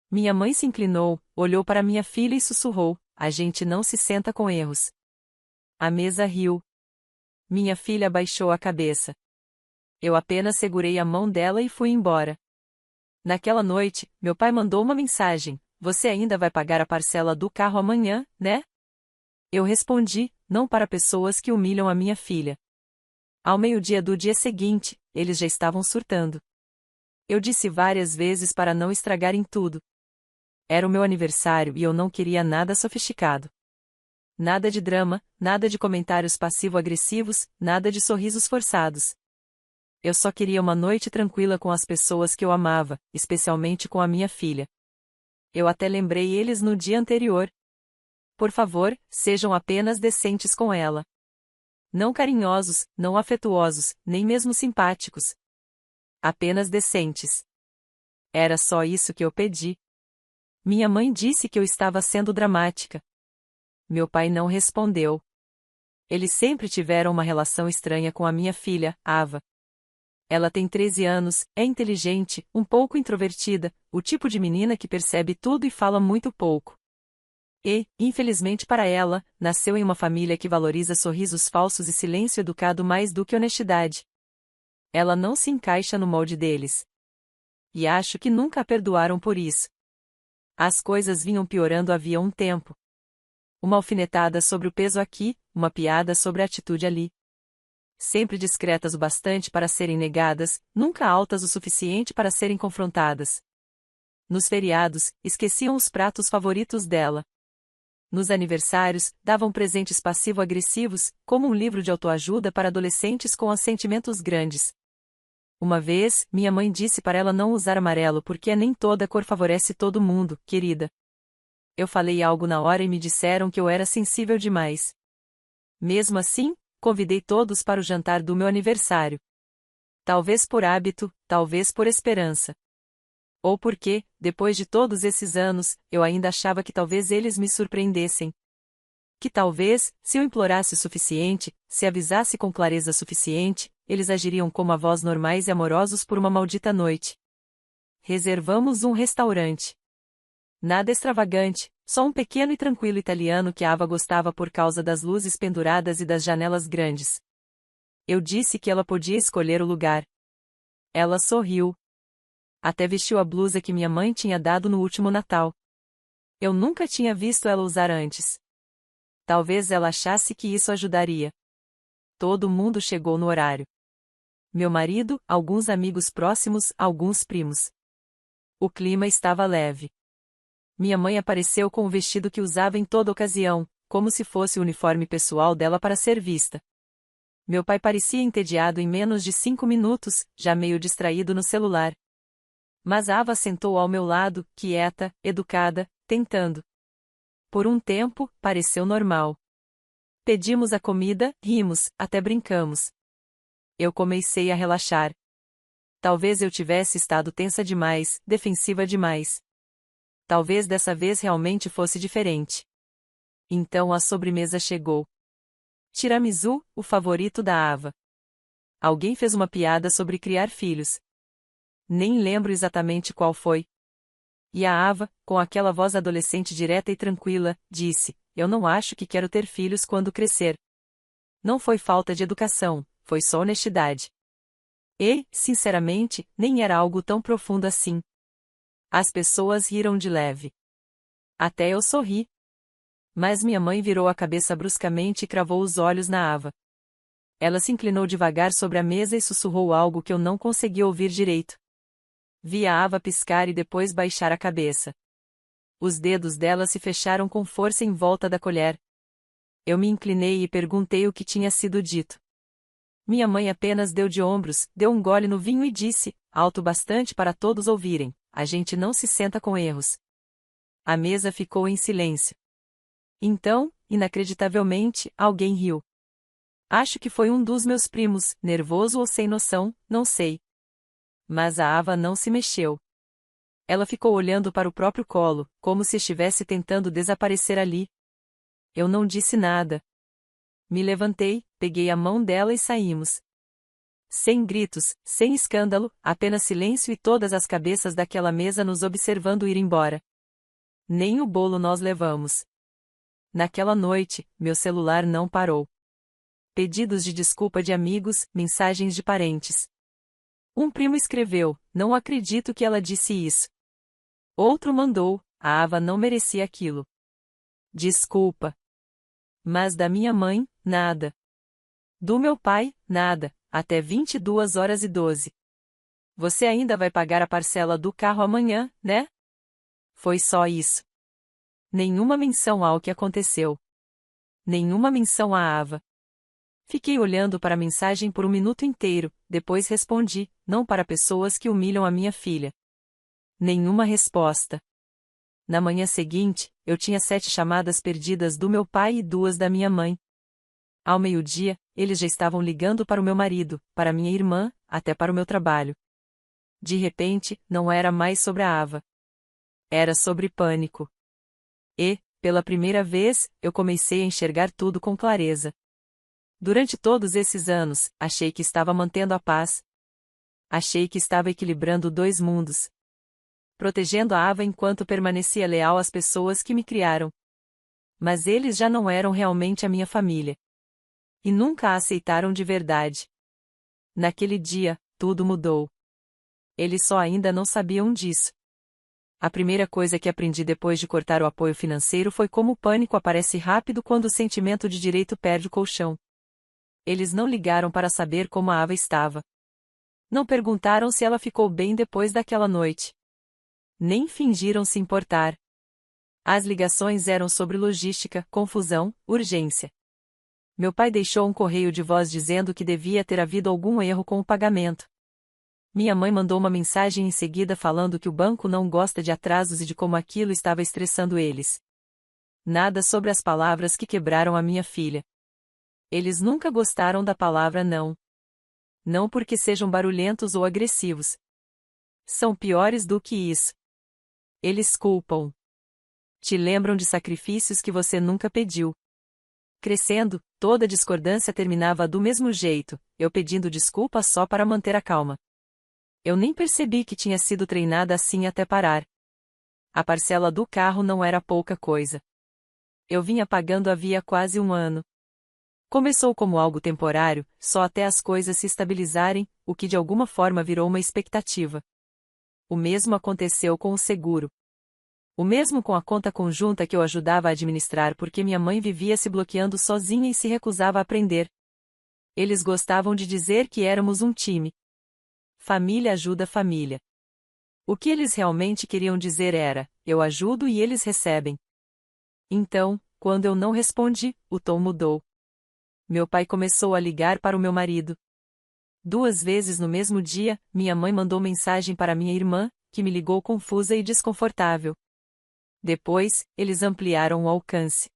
Minha mãe se inclinou, olhou para minha filha e sussurrou: a gente não se senta com erros. A mesa riu. Minha filha baixou a cabeça. Eu apenas segurei a mão dela e fui embora. Naquela noite, meu pai mandou uma mensagem: você ainda vai pagar a parcela do carro amanhã, né? Eu respondi: não para pessoas que humilham a minha filha. Ao meio-dia do dia seguinte, eles já estavam surtando. Eu disse várias vezes para não estragarem tudo. Era o meu aniversário e eu não queria nada sofisticado. Nada de drama, nada de comentários passivo-agressivos, nada de sorrisos forçados. Eu só queria uma noite tranquila com as pessoas que eu amava, especialmente com a minha filha. Eu até lembrei eles no dia anterior. Por favor, sejam apenas decentes com ela. Não carinhosos, não afetuosos, nem mesmo simpáticos. Apenas decentes. Era só isso que eu pedi. Minha mãe disse que eu estava sendo dramática. Meu pai não respondeu. Eles sempre tiveram uma relação estranha com a minha filha, Ava. Ela tem 13 anos, é inteligente, um pouco introvertida, o tipo de menina que percebe tudo e fala muito pouco. E, infelizmente para ela, nasceu em uma família que valoriza sorrisos falsos e silêncio educado mais do que honestidade. Ela não se encaixa no molde deles. E acho que nunca a perdoaram por isso. As coisas vinham piorando havia um tempo. Uma alfinetada sobre o peso aqui, uma piada sobre a atitude ali. Sempre discretas o bastante para serem negadas, nunca altas o suficiente para serem confrontadas. Nos feriados, esqueciam os pratos favoritos dela. Nos aniversários, davam presentes passivo-agressivos, como um livro de autoajuda para adolescentes com sentimentos grandes. Uma vez, minha mãe disse para ela não usar amarelo porque nem toda cor favorece todo mundo, querida. Eu falei algo na hora e me disseram que eu era sensível demais. Mesmo assim, convidei todos para o jantar do meu aniversário. Talvez por hábito, talvez por esperança. Ou porque, depois de todos esses anos, eu ainda achava que talvez eles me surpreendessem. Que talvez, se eu implorasse o suficiente, se avisasse com clareza suficiente, eles agiriam como avós normais e amorosos por uma maldita noite. Reservamos um restaurante. Nada extravagante, só um pequeno e tranquilo italiano que a Ava gostava por causa das luzes penduradas e das janelas grandes. Eu disse que ela podia escolher o lugar. Ela sorriu. Até vestiu a blusa que minha mãe tinha dado no último Natal. Eu nunca tinha visto ela usar antes. Talvez ela achasse que isso ajudaria. Todo mundo chegou no horário. Meu marido, alguns amigos próximos, alguns primos. O clima estava leve. Minha mãe apareceu com o vestido que usava em toda ocasião, como se fosse o uniforme pessoal dela para ser vista. Meu pai parecia entediado em menos de 5 minutos, já meio distraído no celular. Mas Ava sentou ao meu lado, quieta, educada, tentando. Por um tempo, pareceu normal. Pedimos a comida, rimos, até brincamos. Eu comecei a relaxar. Talvez eu tivesse estado tensa demais, defensiva demais. Talvez dessa vez realmente fosse diferente. Então a sobremesa chegou. Tiramisu, o favorito da Ava. Alguém fez uma piada sobre criar filhos. Nem lembro exatamente qual foi. E a Ava, com aquela voz adolescente direta e tranquila, disse: eu não acho que quero ter filhos quando crescer. Não foi falta de educação, foi só honestidade. E, sinceramente, nem era algo tão profundo assim. As pessoas riram de leve. Até eu sorri. Mas minha mãe virou a cabeça bruscamente e cravou os olhos na Ava. Ela se inclinou devagar sobre a mesa e sussurrou algo que eu não conseguia ouvir direito. Vi a Ava piscar e depois baixar a cabeça. Os dedos dela se fecharam com força em volta da colher. Eu me inclinei e perguntei o que tinha sido dito. Minha mãe apenas deu de ombros, deu um gole no vinho e disse, alto bastante para todos ouvirem: a gente não se senta com erros. A mesa ficou em silêncio. Então, inacreditavelmente, alguém riu. Acho que foi um dos meus primos, nervoso ou sem noção, não sei. Mas a Ava não se mexeu. Ela ficou olhando para o próprio colo, como se estivesse tentando desaparecer ali. Eu não disse nada. Me levantei, peguei a mão dela e saímos. Sem gritos, sem escândalo, apenas silêncio e todas as cabeças daquela mesa nos observando ir embora. Nem o bolo nós levamos. Naquela noite, meu celular não parou. Pedidos de desculpa de amigos, mensagens de parentes. Um primo escreveu: "Não acredito que ela disse isso." Outro mandou: "A Ava não merecia aquilo." Desculpa. Mas da minha mãe, nada. Do meu pai, nada, até 22h12. Você ainda vai pagar a parcela do carro amanhã, né? Foi só isso. Nenhuma menção ao que aconteceu. Nenhuma menção à Ava. Fiquei olhando para a mensagem por um minuto inteiro, depois respondi: "Não para pessoas que humilham a minha filha." Nenhuma resposta. Na manhã seguinte, eu tinha 7 chamadas perdidas do meu pai e 2 da minha mãe. Ao meio-dia, eles já estavam ligando para o meu marido, para minha irmã, até para o meu trabalho. De repente, não era mais sobre a Ava. Era sobre pânico. E, pela primeira vez, eu comecei a enxergar tudo com clareza. Durante todos esses anos, achei que estava mantendo a paz. Achei que estava equilibrando 2 mundos. Protegendo a Ava enquanto permanecia leal às pessoas que me criaram. Mas eles já não eram realmente a minha família. E nunca a aceitaram de verdade. Naquele dia, tudo mudou. Eles só ainda não sabiam disso. A primeira coisa que aprendi depois de cortar o apoio financeiro foi como o pânico aparece rápido quando o sentimento de direito perde o colchão. Eles não ligaram para saber como a Ava estava. Não perguntaram se ela ficou bem depois daquela noite. Nem fingiram se importar. As ligações eram sobre logística, confusão, urgência. Meu pai deixou um correio de voz dizendo que devia ter havido algum erro com o pagamento. Minha mãe mandou uma mensagem em seguida falando que o banco não gosta de atrasos e de como aquilo estava estressando eles. Nada sobre as palavras que quebraram a minha filha. Eles nunca gostaram da palavra não. Não porque sejam barulhentos ou agressivos. São piores do que isso. Eles culpam. Te lembram de sacrifícios que você nunca pediu. Crescendo, toda discordância terminava do mesmo jeito, eu pedindo desculpa só para manter a calma. Eu nem percebi que tinha sido treinada assim até parar. A parcela do carro não era pouca coisa. Eu vinha pagando havia quase 1 ano. Começou como algo temporário, só até as coisas se estabilizarem, o que de alguma forma virou uma expectativa. O mesmo aconteceu com o seguro. O mesmo com a conta conjunta que eu ajudava a administrar porque minha mãe vivia se bloqueando sozinha e se recusava a aprender. Eles gostavam de dizer que éramos um time. Família ajuda família. O que eles realmente queriam dizer era: eu ajudo e eles recebem. Então, quando eu não respondi, o tom mudou. Meu pai começou a ligar para o meu marido. 2 vezes no mesmo dia, minha mãe mandou mensagem para minha irmã, que me ligou confusa e desconfortável. Depois, eles ampliaram o alcance.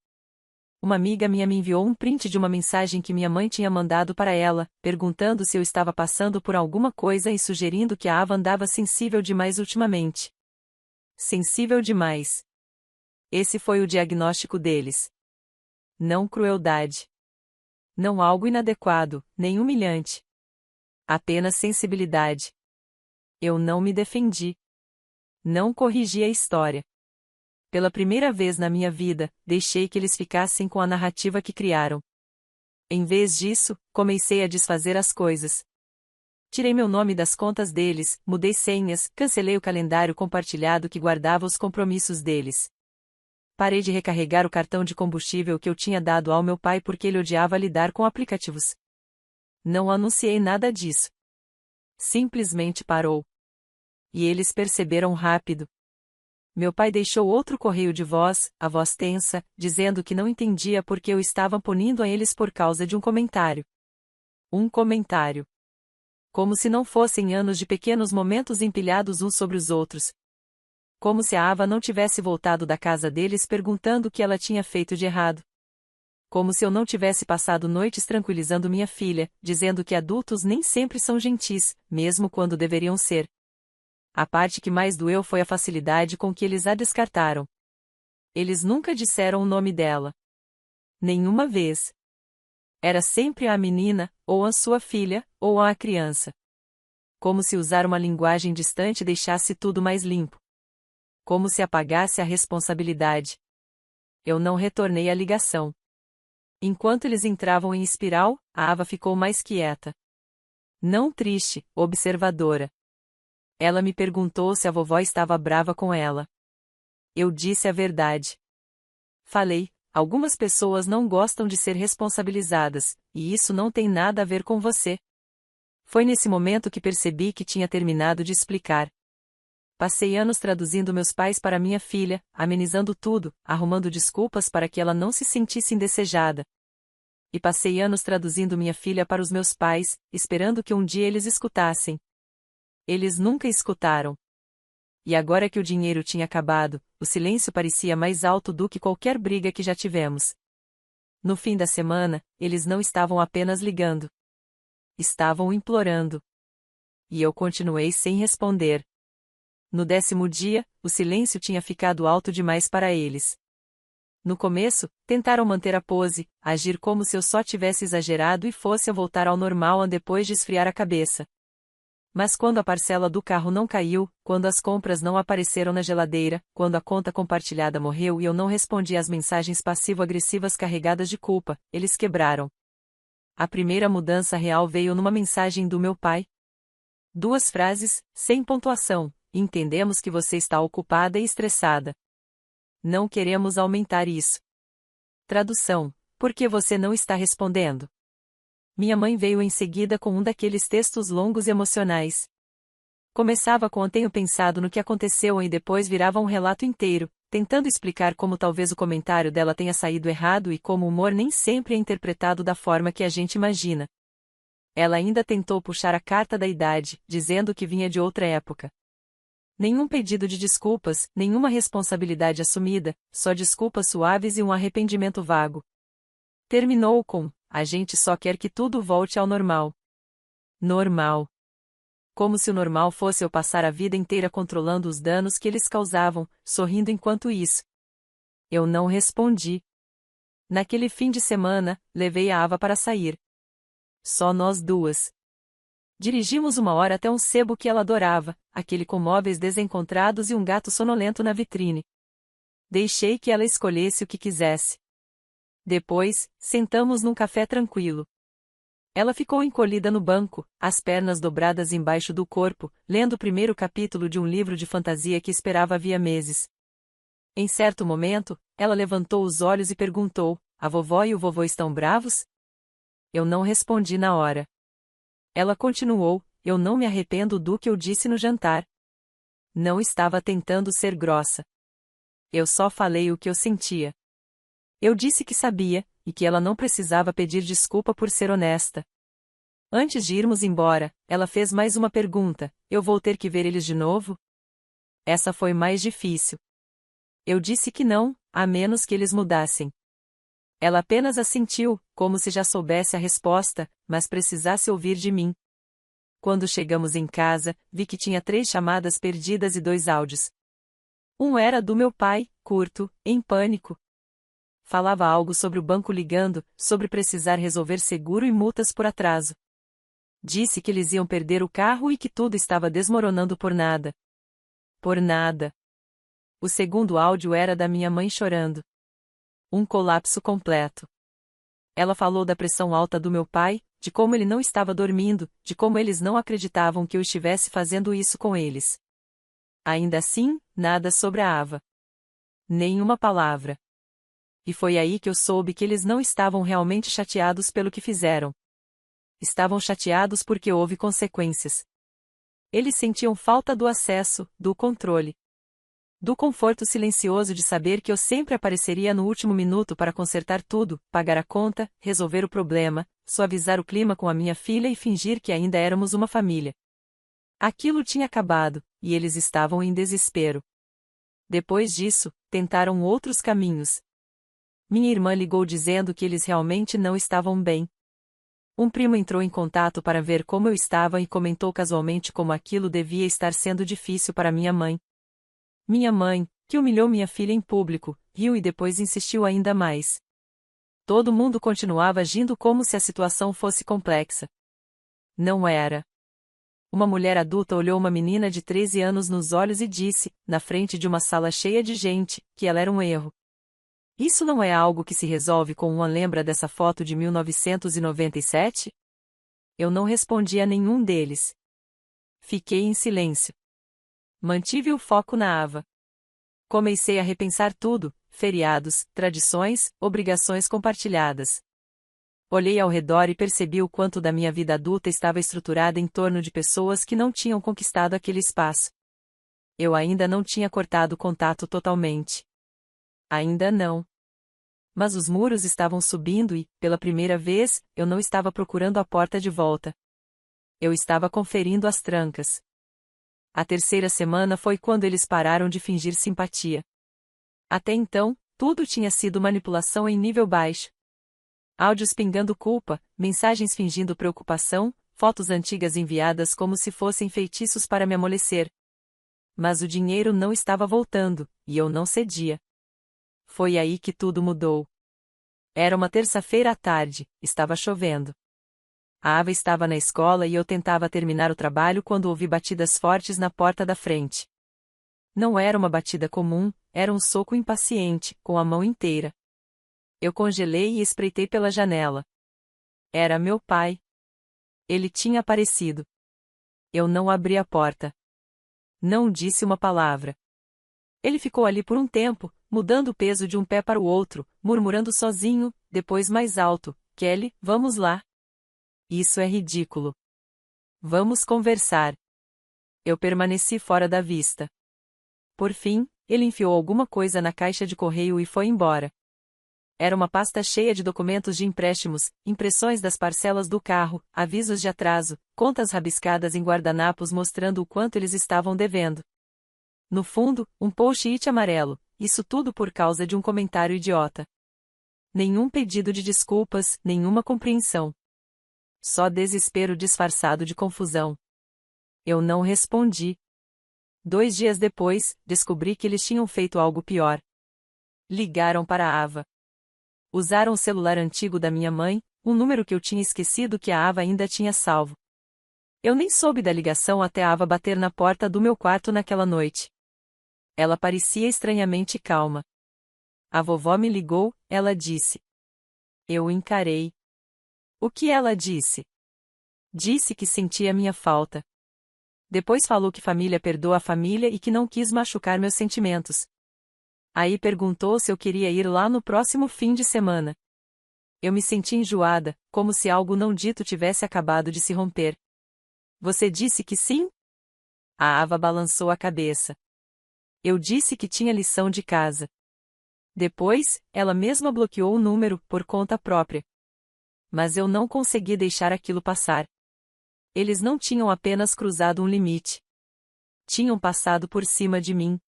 Uma amiga minha me enviou um print de uma mensagem que minha mãe tinha mandado para ela, perguntando se eu estava passando por alguma coisa e sugerindo que a Ava andava sensível demais ultimamente. Sensível demais. Esse foi o diagnóstico deles. Não crueldade. Não algo inadequado, nem humilhante. Apenas sensibilidade. Eu não me defendi. Não corrigi a história. Pela primeira vez na minha vida, deixei que eles ficassem com a narrativa que criaram. Em vez disso, comecei a desfazer as coisas. Tirei meu nome das contas deles, mudei senhas, cancelei o calendário compartilhado que guardava os compromissos deles. Parei de recarregar o cartão de combustível que eu tinha dado ao meu pai porque ele odiava lidar com aplicativos. Não anunciei nada disso. Simplesmente parou. E eles perceberam rápido. Meu pai deixou outro correio de voz, a voz tensa, dizendo que não entendia por que eu estava punindo a eles por causa de um comentário. Um comentário. Como se não fossem anos de pequenos momentos empilhados uns sobre os outros. Como se a Ava não tivesse voltado da casa deles perguntando o que ela tinha feito de errado. Como se eu não tivesse passado noites tranquilizando minha filha, dizendo que adultos nem sempre são gentis, mesmo quando deveriam ser. A parte que mais doeu foi a facilidade com que eles a descartaram. Eles nunca disseram o nome dela. Nenhuma vez. Era sempre a menina, ou a sua filha, ou a criança. Como se usar uma linguagem distante deixasse tudo mais limpo. Como se apagasse a responsabilidade. Eu não retornei a ligação. Enquanto eles entravam em espiral, a Ava ficou mais quieta. Não triste, observadora. Ela me perguntou se a vovó estava brava com ela. Eu disse a verdade. Falei, algumas pessoas não gostam de ser responsabilizadas, e isso não tem nada a ver com você. Foi nesse momento que percebi que tinha terminado de explicar. Passei anos traduzindo meus pais para minha filha, amenizando tudo, arrumando desculpas para que ela não se sentisse indesejada. E passei anos traduzindo minha filha para os meus pais, esperando que um dia eles escutassem. Eles nunca escutaram. E agora que o dinheiro tinha acabado, o silêncio parecia mais alto do que qualquer briga que já tivemos. No fim da semana, eles não estavam apenas ligando. Estavam implorando. E eu continuei sem responder. No 10º dia, o silêncio tinha ficado alto demais para eles. No começo, tentaram manter a pose, agir como se eu só tivesse exagerado e fosse a voltar ao normal depois de esfriar a cabeça. Mas quando a parcela do carro não caiu, quando as compras não apareceram na geladeira, quando a conta compartilhada morreu e eu não respondi às mensagens passivo-agressivas carregadas de culpa, eles quebraram. A primeira mudança real veio numa mensagem do meu pai. 2 frases, sem pontuação. Entendemos que você está ocupada e estressada. Não queremos aumentar isso. Tradução: por que você não está respondendo? Minha mãe veio em seguida com um daqueles textos longos e emocionais. Começava com "tenho pensado no que aconteceu" e depois virava um relato inteiro, tentando explicar como talvez o comentário dela tenha saído errado e como o humor nem sempre é interpretado da forma que a gente imagina. Ela ainda tentou puxar a carta da idade, dizendo que vinha de outra época. Nenhum pedido de desculpas, nenhuma responsabilidade assumida, só desculpas suaves e um arrependimento vago. Terminou com: a gente só quer que tudo volte ao normal. Normal. Como se o normal fosse eu passar a vida inteira controlando os danos que eles causavam, sorrindo enquanto isso. Eu não respondi. Naquele fim de semana, levei a Ava para sair. Só nós duas. Dirigimos 1 hora até um sebo que ela adorava, aquele com móveis desencontrados e um gato sonolento na vitrine. Deixei que ela escolhesse o que quisesse. Depois, sentamos num café tranquilo. Ela ficou encolhida no banco, as pernas dobradas embaixo do corpo, lendo o primeiro capítulo de um livro de fantasia que esperava havia meses. Em certo momento, ela levantou os olhos e perguntou: a vovó e o vovô estão bravos? Eu não respondi na hora. Ela continuou: eu não me arrependo do que eu disse no jantar. Não estava tentando ser grossa. Eu só falei o que eu sentia. Eu disse que sabia, e que ela não precisava pedir desculpa por ser honesta. Antes de irmos embora, ela fez mais uma pergunta: eu vou ter que ver eles de novo? Essa foi mais difícil. Eu disse que não, a menos que eles mudassem. Ela apenas assentiu, como se já soubesse a resposta, mas precisasse ouvir de mim. Quando chegamos em casa, vi que tinha 3 chamadas perdidas e 2 áudios. Um era do meu pai, curto, em pânico. Falava algo sobre o banco ligando, sobre precisar resolver seguro e multas por atraso. Disse que eles iam perder o carro e que tudo estava desmoronando por nada. Por nada. O segundo áudio era da minha mãe chorando. Um colapso completo. Ela falou da pressão alta do meu pai, de como ele não estava dormindo, de como eles não acreditavam que eu estivesse fazendo isso com eles. Ainda assim, nada sobre a Ava. Nenhuma palavra. E foi aí que eu soube que eles não estavam realmente chateados pelo que fizeram. Estavam chateados porque houve consequências. Eles sentiam falta do acesso, do controle. Do conforto silencioso de saber que eu sempre apareceria no último minuto para consertar tudo, pagar a conta, resolver o problema, suavizar o clima com a minha filha e fingir que ainda éramos uma família. Aquilo tinha acabado, e eles estavam em desespero. Depois disso, tentaram outros caminhos. Minha irmã ligou dizendo que eles realmente não estavam bem. Um primo entrou em contato para ver como eu estava e comentou casualmente como aquilo devia estar sendo difícil para minha mãe. Minha mãe, que humilhou minha filha em público, riu e depois insistiu ainda mais. Todo mundo continuava agindo como se a situação fosse complexa. Não era. Uma mulher adulta olhou uma menina de 13 anos nos olhos e disse, na frente de uma sala cheia de gente, que ela era um erro. Isso não é algo que se resolve com uma lembra dessa foto de 1997? Eu não respondi a nenhum deles. Fiquei em silêncio. Mantive o foco na Ava. Comecei a repensar tudo, feriados, tradições, obrigações compartilhadas. Olhei ao redor e percebi o quanto da minha vida adulta estava estruturada em torno de pessoas que não tinham conquistado aquele espaço. Eu ainda não tinha cortado contato totalmente. Ainda não. Mas os muros estavam subindo e, pela primeira vez, eu não estava procurando a porta de volta. Eu estava conferindo as trancas. A terceira semana foi quando eles pararam de fingir simpatia. Até então, tudo tinha sido manipulação em nível baixo. Áudios pingando culpa, mensagens fingindo preocupação, fotos antigas enviadas como se fossem feitiços para me amolecer. Mas o dinheiro não estava voltando, e eu não cedia. Foi aí que tudo mudou. Era uma terça-feira à tarde, estava chovendo. A Ava estava na escola e eu tentava terminar o trabalho quando ouvi batidas fortes na porta da frente. Não era uma batida comum, era um soco impaciente, com a mão inteira. Eu congelei e espreitei pela janela. Era meu pai. Ele tinha aparecido. Eu não abri a porta. Não disse uma palavra. Ele ficou ali por um tempo, mudando o peso de um pé para o outro, murmurando sozinho, depois mais alto, Kelly, vamos lá. Isso é ridículo. Vamos conversar. Eu permaneci fora da vista. Por fim, ele enfiou alguma coisa na caixa de correio e foi embora. Era uma pasta cheia de documentos de empréstimos, impressões das parcelas do carro, avisos de atraso, contas rabiscadas em guardanapos mostrando o quanto eles estavam devendo. No fundo, um post-it amarelo, isso tudo por causa de um comentário idiota. Nenhum pedido de desculpas, nenhuma compreensão. Só desespero disfarçado de confusão. Eu não respondi. 2 dias depois, descobri que eles tinham feito algo pior. Ligaram para a Ava. Usaram o celular antigo da minha mãe, um número que eu tinha esquecido que a Ava ainda tinha salvo. Eu nem soube da ligação até a Ava bater na porta do meu quarto naquela noite. Ela parecia estranhamente calma. A vovó me ligou, ela disse. Eu encarei. O que ela disse? Disse que sentia minha falta. Depois falou que família perdoa a família e que não quis machucar meus sentimentos. Aí perguntou se eu queria ir lá no próximo fim de semana. Eu me senti enjoada, como se algo não dito tivesse acabado de se romper. Você disse que sim? A Ava balançou a cabeça. Eu disse que tinha lição de casa. Depois, ela mesma bloqueou o número, por conta própria. Mas eu não consegui deixar aquilo passar. Eles não tinham apenas cruzado um limite. Tinham passado por cima de mim.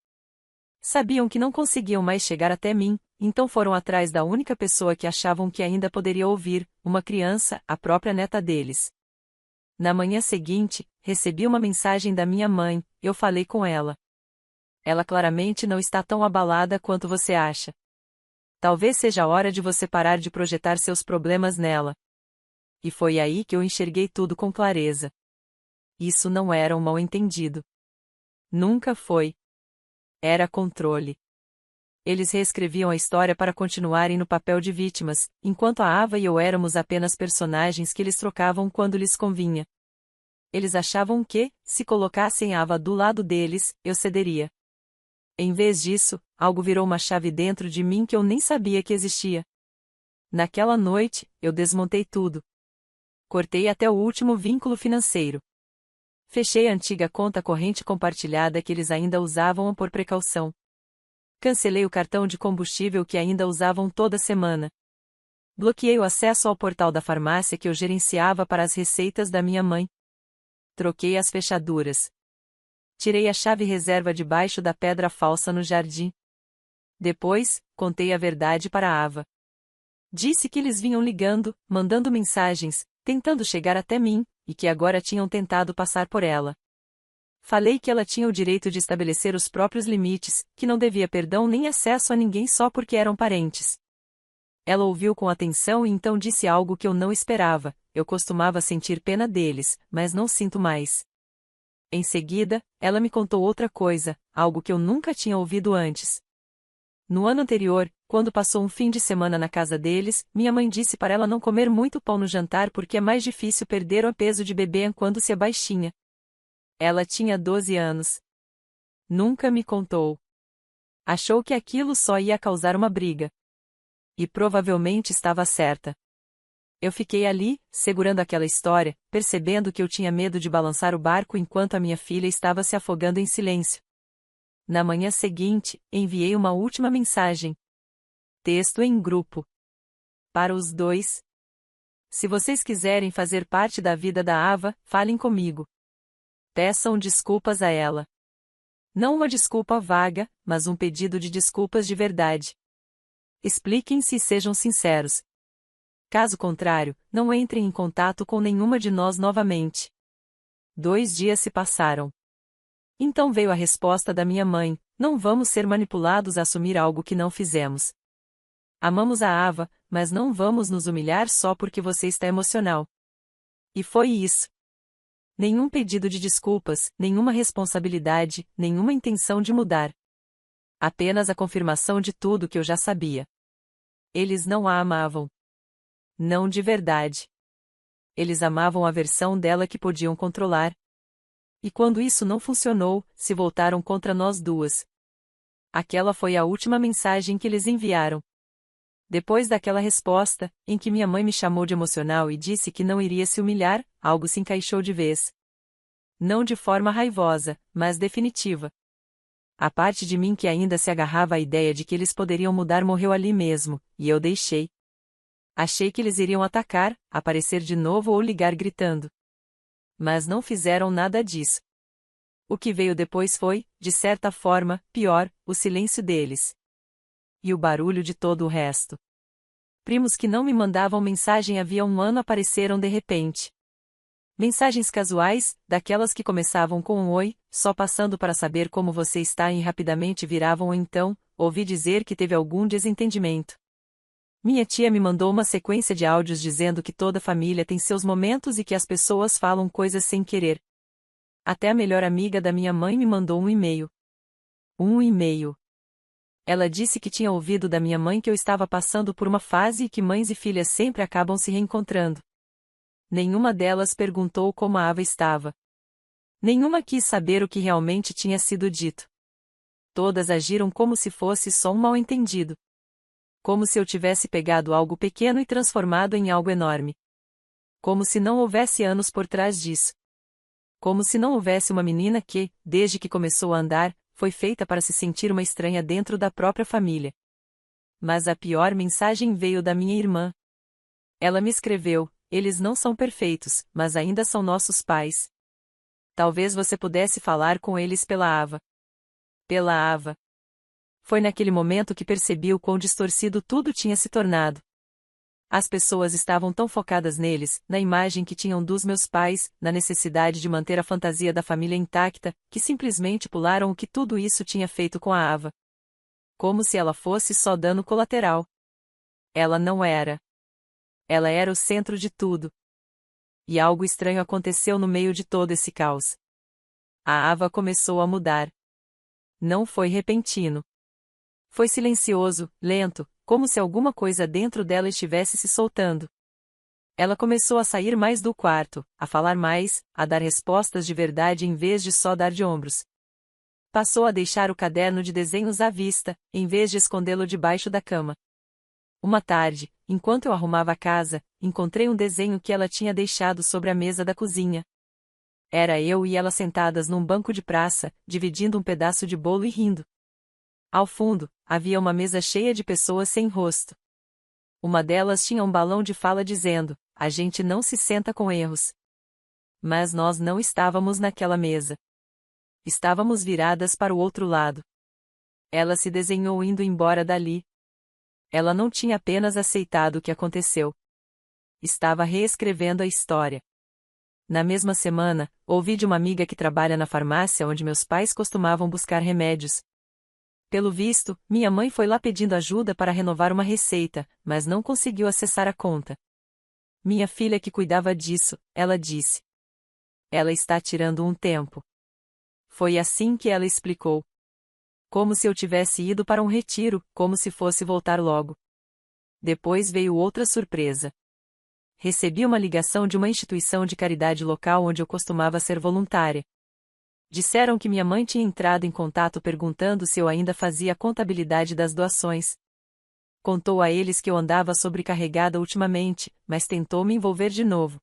Sabiam que não conseguiam mais chegar até mim, então foram atrás da única pessoa que achavam que ainda poderia ouvir, uma criança, a própria neta deles. Na manhã seguinte, recebi uma mensagem da minha mãe, eu falei com ela. Ela claramente não está tão abalada quanto você acha. Talvez seja a hora de você parar de projetar seus problemas nela. E foi aí que eu enxerguei tudo com clareza. Isso não era um mal-entendido. Nunca foi. Era controle. Eles reescreviam a história para continuarem no papel de vítimas, enquanto a Ava e eu éramos apenas personagens que eles trocavam quando lhes convinha. Eles achavam que, se colocassem a Ava do lado deles, eu cederia. Em vez disso, algo virou uma chave dentro de mim que eu nem sabia que existia. Naquela noite, eu desmontei tudo. Cortei até o último vínculo financeiro. Fechei a antiga conta corrente compartilhada que eles ainda usavam por precaução. Cancelei o cartão de combustível que ainda usavam toda semana. Bloqueei o acesso ao portal da farmácia que eu gerenciava para as receitas da minha mãe. Troquei as fechaduras. Tirei a chave reserva debaixo da pedra falsa no jardim. Depois, contei a verdade para a Ava. Disse que eles vinham ligando, mandando mensagens, tentando chegar até mim, e que agora tinham tentado passar por ela. Falei que ela tinha o direito de estabelecer os próprios limites, que não devia perdão nem acesso a ninguém só porque eram parentes. Ela ouviu com atenção e então disse algo que eu não esperava: eu costumava sentir pena deles, mas não sinto mais. Em seguida, ela me contou outra coisa, algo que eu nunca tinha ouvido antes. No ano anterior, quando passou um fim de semana na casa deles, minha mãe disse para ela não comer muito pão no jantar porque é mais difícil perder o peso de bebê quando se é baixinha. Ela tinha 12 anos. Nunca me contou. Achou que aquilo só ia causar uma briga. E provavelmente estava certa. Eu fiquei ali, segurando aquela história, percebendo que eu tinha medo de balançar o barco enquanto a minha filha estava se afogando em silêncio. Na manhã seguinte, enviei uma última mensagem. Texto em grupo. Para os dois. Se vocês quiserem fazer parte da vida da Ava, falem comigo. Peçam desculpas a ela. Não uma desculpa vaga, mas um pedido de desculpas de verdade. Expliquem-se e sejam sinceros. Caso contrário, não entrem em contato com nenhuma de nós novamente. 2 dias se passaram. Então veio a resposta da minha mãe: não vamos ser manipulados a assumir algo que não fizemos. Amamos a Ava, mas não vamos nos humilhar só porque você está emocional. E foi isso. Nenhum pedido de desculpas, nenhuma responsabilidade, nenhuma intenção de mudar. Apenas a confirmação de tudo que eu já sabia. Eles não a amavam. Não de verdade. Eles amavam a versão dela que podiam controlar. E quando isso não funcionou, se voltaram contra nós duas. Aquela foi a última mensagem que eles enviaram. Depois daquela resposta, em que minha mãe me chamou de emocional e disse que não iria se humilhar, algo se encaixou de vez. Não de forma raivosa, mas definitiva. A parte de mim que ainda se agarrava à ideia de que eles poderiam mudar morreu ali mesmo, e eu deixei. Achei que eles iriam atacar, aparecer de novo ou ligar gritando. Mas não fizeram nada disso. O que veio depois foi, de certa forma, pior, o silêncio deles. E o barulho de todo o resto. Primos que não me mandavam mensagem havia um ano apareceram de repente. Mensagens casuais, daquelas que começavam com um oi, só passando para saber como você está e rapidamente viravam um então, ouvi dizer que teve algum desentendimento. Minha tia me mandou uma sequência de áudios dizendo que toda família tem seus momentos e que as pessoas falam coisas sem querer. Até a melhor amiga da minha mãe me mandou um e-mail. Um e-mail. Ela disse que tinha ouvido da minha mãe que eu estava passando por uma fase e que mães e filhas sempre acabam se reencontrando. Nenhuma delas perguntou como a Ava estava. Nenhuma quis saber o que realmente tinha sido dito. Todas agiram como se fosse só um mal-entendido. Como se eu tivesse pegado algo pequeno e transformado em algo enorme. Como se não houvesse anos por trás disso. Como se não houvesse uma menina que, desde que começou a andar, foi feita para se sentir uma estranha dentro da própria família. Mas a pior mensagem veio da minha irmã. Ela me escreveu: eles não são perfeitos, mas ainda são nossos pais. Talvez você pudesse falar com eles pela Ava. Pela Ava. Foi naquele momento que percebi o quão distorcido tudo tinha se tornado. As pessoas estavam tão focadas neles, na imagem que tinham dos meus pais, na necessidade de manter a fantasia da família intacta, que simplesmente pularam o que tudo isso tinha feito com a Ava. Como se ela fosse só dano colateral. Ela não era. Ela era o centro de tudo. E algo estranho aconteceu no meio de todo esse caos. A Ava começou a mudar. Não foi repentino. Foi silencioso, lento, como se alguma coisa dentro dela estivesse se soltando. Ela começou a sair mais do quarto, a falar mais, a dar respostas de verdade em vez de só dar de ombros. Passou a deixar o caderno de desenhos à vista, em vez de escondê-lo debaixo da cama. Uma tarde, enquanto eu arrumava a casa, encontrei um desenho que ela tinha deixado sobre a mesa da cozinha. Era eu e ela sentadas num banco de praça, dividindo um pedaço de bolo e rindo. Ao fundo, havia uma mesa cheia de pessoas sem rosto. Uma delas tinha um balão de fala dizendo: a gente não se senta com erros. Mas nós não estávamos naquela mesa. Estávamos viradas para o outro lado. Ela se desenhou indo embora dali. Ela não tinha apenas aceitado o que aconteceu. Estava reescrevendo a história. Na mesma semana, ouvi de uma amiga que trabalha na farmácia onde meus pais costumavam buscar remédios. Pelo visto, minha mãe foi lá pedindo ajuda para renovar uma receita, mas não conseguiu acessar a conta. Minha filha que cuidava disso, ela disse. Ela está tirando um tempo. Foi assim que ela explicou. Como se eu tivesse ido para um retiro, como se fosse voltar logo. Depois veio outra surpresa. Recebi uma ligação de uma instituição de caridade local onde eu costumava ser voluntária. Disseram que minha mãe tinha entrado em contato perguntando se eu ainda fazia a contabilidade das doações. Contou a eles que eu andava sobrecarregada ultimamente, mas tentou me envolver de novo.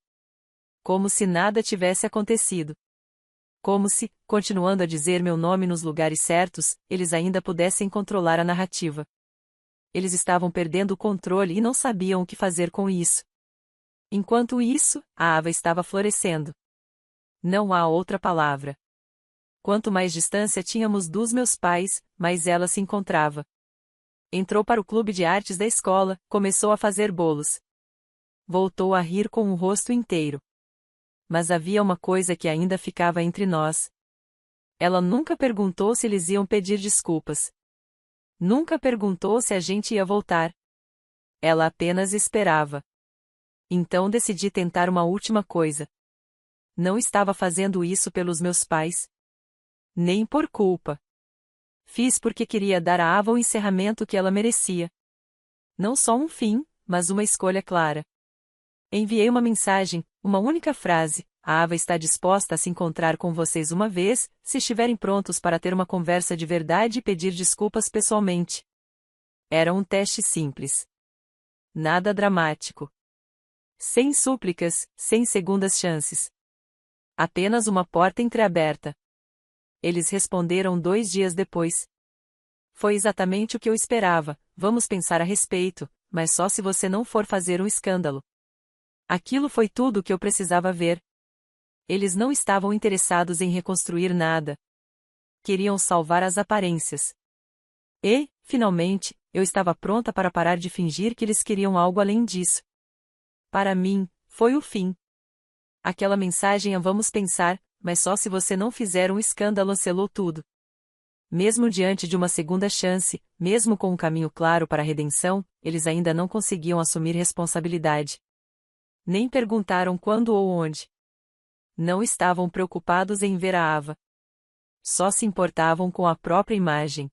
Como se nada tivesse acontecido. Como se, continuando a dizer meu nome nos lugares certos, eles ainda pudessem controlar a narrativa. Eles estavam perdendo o controle e não sabiam o que fazer com isso. Enquanto isso, a Ava estava florescendo. Não há outra palavra. Quanto mais distância tínhamos dos meus pais, mais ela se encontrava. Entrou para o clube de artes da escola, começou a fazer bolos. Voltou a rir com o rosto inteiro. Mas havia uma coisa que ainda ficava entre nós. Ela nunca perguntou se eles iam pedir desculpas. Nunca perguntou se a gente ia voltar. Ela apenas esperava. Então decidi tentar uma última coisa. Não estava fazendo isso pelos meus pais. Nem por culpa. Fiz porque queria dar a Ava o encerramento que ela merecia. Não só um fim, mas uma escolha clara. Enviei uma mensagem, uma única frase: a Ava está disposta a se encontrar com vocês uma vez, se estiverem prontos para ter uma conversa de verdade e pedir desculpas pessoalmente. Era um teste simples. Nada dramático. Sem súplicas, sem segundas chances. Apenas uma porta entreaberta. Eles responderam 2 dias depois. Foi exatamente o que eu esperava: vamos pensar a respeito, mas só se você não for fazer um escândalo. Aquilo foi tudo o que eu precisava ver. Eles não estavam interessados em reconstruir nada. Queriam salvar as aparências. E, finalmente, eu estava pronta para parar de fingir que eles queriam algo além disso. Para mim, foi o fim. Aquela mensagem a vamos pensar, mas só se você não fizer um escândalo selou tudo. Mesmo diante de uma segunda chance, mesmo com um caminho claro para a redenção, eles ainda não conseguiam assumir responsabilidade. Nem perguntaram quando ou onde. Não estavam preocupados em ver a Ava. Só se importavam com a própria imagem.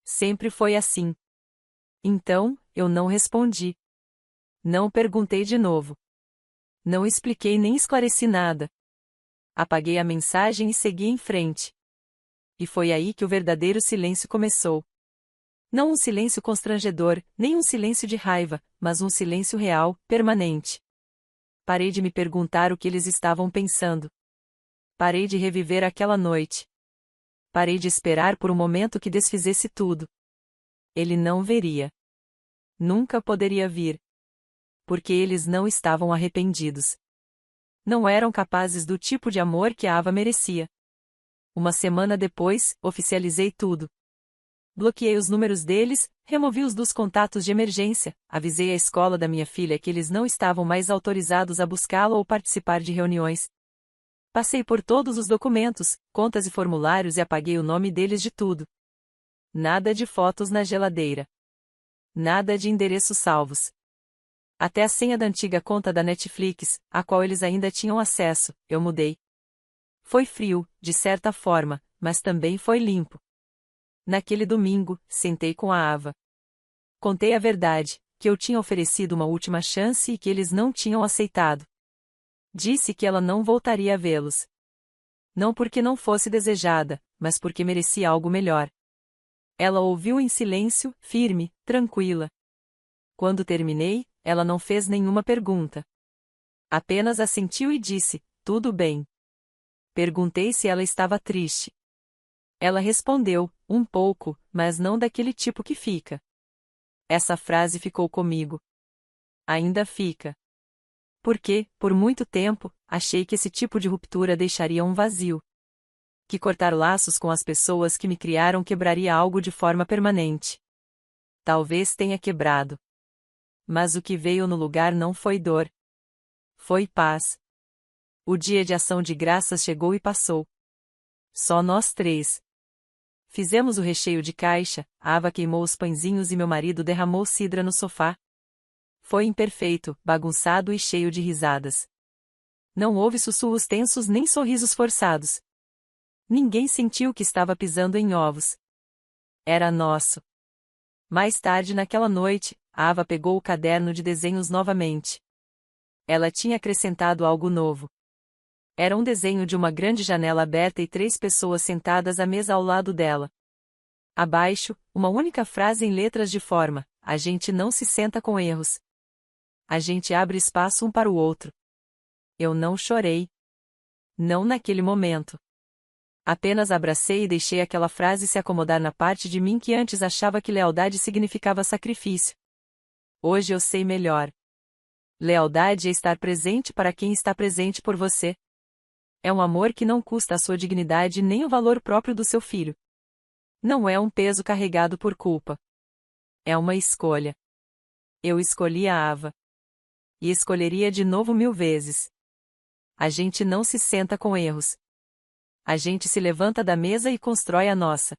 Sempre foi assim. Então, eu não respondi. Não perguntei de novo. Não expliquei nem esclareci nada. Apaguei a mensagem e segui em frente. E foi aí que o verdadeiro silêncio começou. Não um silêncio constrangedor, nem um silêncio de raiva, mas um silêncio real, permanente. Parei de me perguntar o que eles estavam pensando. Parei de reviver aquela noite. Parei de esperar por um momento que desfizesse tudo. Ele não veria. Nunca poderia vir. Porque eles não estavam arrependidos. Não eram capazes do tipo de amor que a Ava merecia. Uma semana depois, oficializei tudo. Bloqueei os números deles, removi-os dos contatos de emergência, avisei a escola da minha filha que eles não estavam mais autorizados a buscá-la ou participar de reuniões. Passei por todos os documentos, contas e formulários e apaguei o nome deles de tudo. Nada de fotos na geladeira. Nada de endereços salvos. Até a senha da antiga conta da Netflix, a qual eles ainda tinham acesso, eu mudei. Foi frio, de certa forma, mas também foi limpo. Naquele domingo, sentei com a Ava. Contei a verdade, que eu tinha oferecido uma última chance e que eles não tinham aceitado. Disse que ela não voltaria a vê-los. Não porque não fosse desejada, mas porque merecia algo melhor. Ela ouviu em silêncio, firme, tranquila. Quando terminei, ela não fez nenhuma pergunta. Apenas assentiu e disse: tudo bem. Perguntei se ela estava triste. Ela respondeu: um pouco, mas não daquele tipo que fica. Essa frase ficou comigo. Ainda fica. Porque, por muito tempo, achei que esse tipo de ruptura deixaria um vazio. Que cortar laços com as pessoas que me criaram quebraria algo de forma permanente. Talvez tenha quebrado. Mas o que veio no lugar não foi dor. Foi paz. O dia de ação de graças chegou e passou. Só nós 3. Fizemos o recheio de caixa, Ava queimou os pãezinhos e meu marido derramou cidra no sofá. Foi imperfeito, bagunçado e cheio de risadas. Não houve sussurros tensos nem sorrisos forçados. Ninguém sentiu que estava pisando em ovos. Era nosso. Mais tarde naquela noite, Ava pegou o caderno de desenhos novamente. Ela tinha acrescentado algo novo. Era um desenho de uma grande janela aberta e 3 pessoas sentadas à mesa ao lado dela. Abaixo, uma única frase em letras de forma: a gente não se senta com erros. A gente abre espaço um para o outro. Eu não chorei. Não naquele momento. Apenas abracei e deixei aquela frase se acomodar na parte de mim que antes achava que lealdade significava sacrifício. Hoje eu sei melhor. Lealdade é estar presente para quem está presente por você. É um amor que não custa a sua dignidade nem o valor próprio do seu filho. Não é um peso carregado por culpa. É uma escolha. Eu escolhi a Ava. E escolheria de novo 1000 vezes. A gente não se senta com erros. A gente se levanta da mesa e constrói a nossa.